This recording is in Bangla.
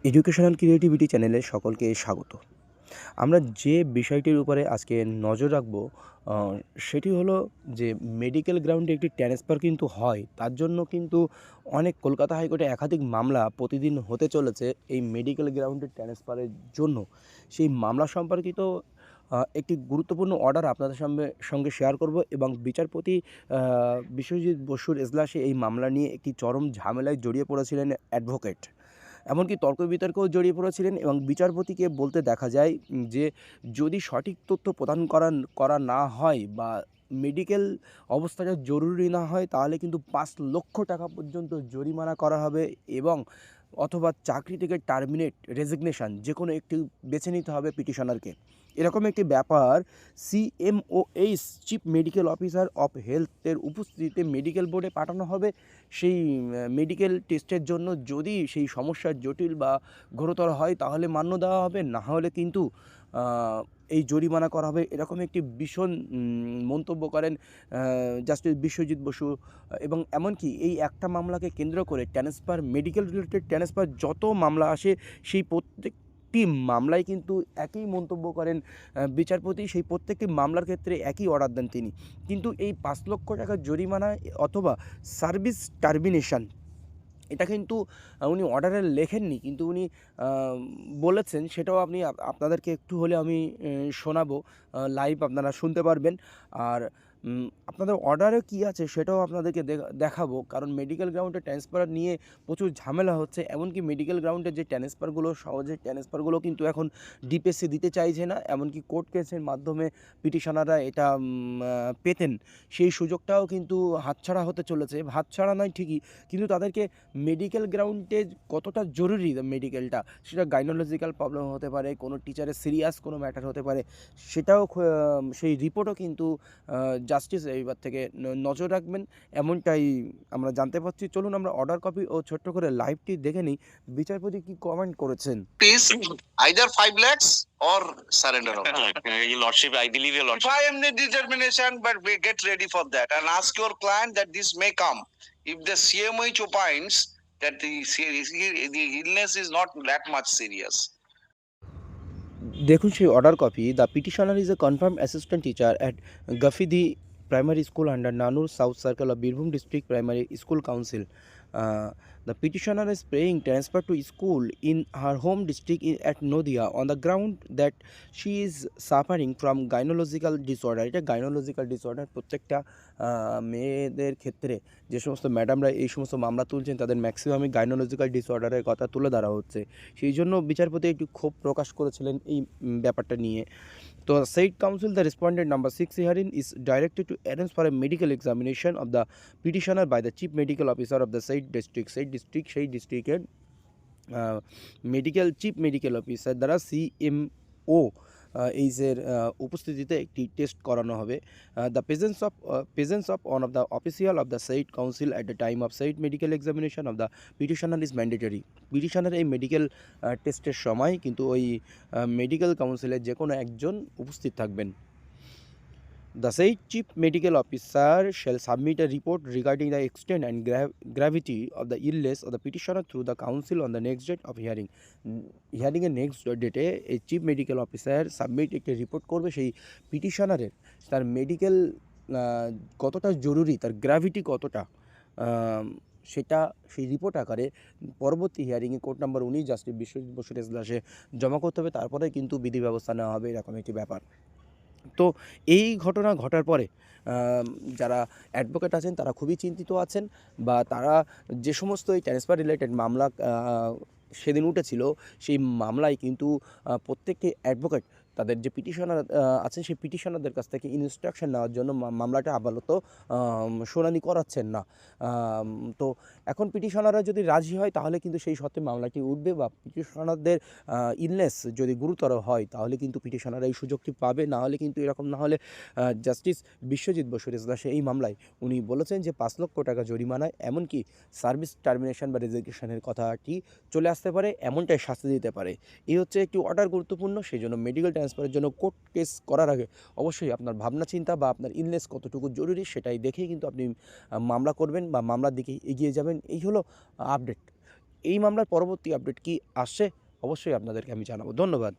এডুকেশনাল ক্রিয়েটিভিটি চ্যানেলে সকলকে স্বাগত। আমরা যে বিষয়টির উপরে আজকে নজর রাখব আ সেটি হলো যে মেডিকেল গ্রাউন্ডে একটি ট্রান্সফার কিন্তু হয়। তার জন্য কিন্তু অনেক কলকাতা হাইকোর্টে একাধিক মামলা প্রতিদিন হতে চলেছে এই মেডিকেল গ্রাউন্ডে ট্রান্সফারের জন্য। সেই মামলা সম্পর্কিত একটি গুরুত্বপূর্ণ অর্ডার আপনাদের সঙ্গে শেয়ার করব এবং বিচারপতি আ বিশ্বজিৎ বসুর এজলাসে এই মামলা নিয়ে একটি চরম ঝামেলায় জড়িয়ে পড়েছিলেন অ্যাডভোকেট। এমনকি তর্ক-বিতর্কেও জড়িয়ে পড়েছিলেন এবং বিচারপতিকে বলতে দেখা যায় যে যদি সঠিক তথ্য প্রদান করা না হয় বা মেডিকেল অবস্থাটা জরুরি না হয় তাহলে কিন্তু ৫,০০,০০০ টাকা পর্যন্ত জরিমানা করা হবে এবং অথবা চাকরি থেকে টার্মিনেট, রেজিগনেশন যেকোনো একটি বেছে নিতে হবে পিটিশনারকে। এরকম একটি ব্যাপার CMOH chief medical officer of হেলথের উপস্থিতিতে মেডিকেল বোর্ডে পাঠানো হবে। সেই মেডিকেল টেস্টের জন্য যদি সেই সমস্যা জটিল বা ঘোরতর হয় তাহলে মান্য দেওয়া হবে, না হলে কিন্তু আ এই জরিমানা করা হবে। এরকম একটি ভীষণ মন্তব্য করেন জাস্টিস বিশ্বজিৎ বসু এবং এমনকি এই একটা মামলাকে কেন্দ্র করে মেডিকেল রিলেটেড ট্রান্সফার যত মামলা আসে সেই প্রত্যেকটি মামলায় কিন্তু একই মন্তব্য করেন বিচারপতি। সেই প্রত্যেকটি মামলার ক্ষেত্রে একই অর্ডার দেন তিনি। কিন্তু এই ৫,০০,০০০ টাকা জরিমানা অথবা সার্ভিস টার্মিনেশন এটা কিন্তু উনি অর্ডারে লেখেননি, কিন্তু উনি আ বলেছেন সেটাও আপনাদেরকে একটু হলে আমি শোনাবো। লাইভ আপনারা শুনতে পারবেন। আর আপনাদের অর্ডারে কী আছে সেটাও আপনাদেরকে দেখাবো। কারণ মেডিকেল গ্রাউন্ডে ট্রান্সফার নিয়ে প্রচুর ঝামেলা হচ্ছে। এমনকি মেডিকেল গ্রাউন্ডে যে সহজে ট্রান্সফারগুলো কিন্তু এখন ডিপিএসসি দিতে চাইছে না। এমনকি কোর্ট কেসের মাধ্যমে পিটিশনাররা এটা পেতেন। সেই সুযোগটাও কিন্তু হাতছাড়া হতে চলেছে। হাতছাড়া নয় ঠিকই, কিন্তু তাদেরকে মেডিকেল গ্রাউন্ডে কতটা জরুরি মেডিকেলটা, সেটা গাইনোলজিক্যাল প্রবলেম হতে পারে, কোনো টিচারের সিরিয়াস কোনো ম্যাটার হতে পারে, সেটাও সেই রিপোর্টও কিন্তু জাস্টিস এইবার থেকে নজর রাখবেন, এমনটাই আমরা জানতে পারছি। চলুন আমরা অর্ডার কপি ও ছোট্ট করে লাইভটি দেখে নিই বিচারপতি কি কমেন্ট করেছেন। Is either 5 lakhs or surrender of that. Your Lordship, I believe your If Lordship. I am the determination, but we get ready for that and ask your client that this may come. If the CMH opines that the illness is not that much serious. দেখুন সেই order copy. The petitioner is a confirmed assistant teacher at Gafidi primary school under Nanoor south circle of Birbhum district primary school council. The petitioner is praying transfer to school in her home district at Nodia on the ground that she is suffering from gynecological disorder. এটা গাইনোলজিক্যাল ডিসঅর্ডার প্রত্যেকটা মেয়েদের ক্ষেত্রে যে সমস্ত ম্যাডামরা এই সমস্ত মামলা তুলছেন তাদের ম্যাক্সিমামই গাইনোলজিক্যাল ডিসঅর্ডারের কথা তুলে ধরা হচ্ছে। সেই জন্য বিচারপতি একটু ক্ষোভ প্রকাশ করেছিলেন এই ব্যাপারটা নিয়ে। তো said counsel, the respondent number 6 herein is directed to arrange for a medical examination of the petitioner by the chief medical officer of the said district. সেই ডিস্ট্রিক্টের চিফ মেডিকেল অফিসার দ্বারা CMO এইচের উপস্থিতিতে একটি টেস্ট করানো হবে। The presence of one of the official of the side council at the time of side medical examination of the petitioner is mandatory. Petitioner এই মেডিকেল টেস্টের সময় কিন্তু ওই মেডিকেল কাউন্সিলের যে কোনো একজন উপস্থিত থাকবেন। The said chief medical officer shall submit a report regarding the extent and gravity of the illness of the petitioner through the council on the next date of hearing. Hearing এর নেক্সট ডেটে এই চিফ মেডিকেল অফিসার সাবমিট একটি রিপোর্ট করবে সেই পিটিশনারের, তার মেডিকেল কতটা জরুরি, তার গ্র্যাভিটি কতটা, সেটা সেই রিপোর্ট আকারে পরবর্তী হিয়ারিংয়ে কোর্ট নাম্বার 19 জাস্টিস বিশ্বজিৎ বসুর এজলাসে জমা করতে হবে। তারপরে কিন্তু বিধি ব্যবস্থা নেওয়া হবে, এরকম একটি ব্যাপার। তো এই ঘটনা ঘটার পরে যারা অ্যাডভোকেট আছেন তারা খুবই চিন্তিত আছেন, বা তারা যে সমস্ত এই ট্রান্সফার রিলেটেড মামলা সেদিন উঠেছিল সেই মামলায় কিন্তু প্রত্যেকটি অ্যাডভোকেট তাদের যে পিটিশনার আছেন সেই পিটিশনারদের কাছ থেকে ইনস্ট্রাকশন নেওয়ার জন্য মামলাটা আপাতত শুনানি করাচ্ছেন না। তো এখন পিটিশনাররা যদি রাজি হয় তাহলে কিন্তু সেই সত্ত্বে মামলাটি উঠবে, বা পিটিশনারদের ইলনেস যদি গুরুতর হয় তাহলে কিন্তু পিটিশনাররা এই সুযোগটি পাবে। না হলে কিন্তু এরকম না হলে জাস্টিস বিশ্বজিৎ বসুর এজলাসে এই মামলায় উনি বলেছেন যে ৫,০০,০০০ টাকা জরিমানায় এমনকি সার্ভিস টার্মিনেশন বা রেজিগনেশনের কথাটি চলে আসতে পারে, এমনটাই শাস্তি দিতে পারে। এই হচ্ছে একটি অর্ডার গুরুত্বপূর্ণ। সেই জন্য মেডিকেল ট্রান্সফারের জন্য কোর্ট কেস করার আগে অবশ্যই আপনার ভাবনা চিন্তা বা আপনার ইলনেস কতটুকু জরুরি সেটাই দেখেই কিন্তু আপনি মামলা করবেন বা মামলার দিকে এগিয়ে যাবেন। এই হলো আপডেট। এই মামলার পরবর্তী আপডেট কি আসছে অবশ্যই আপনাদেরকে আমি জানাবো। ধন্যবাদ।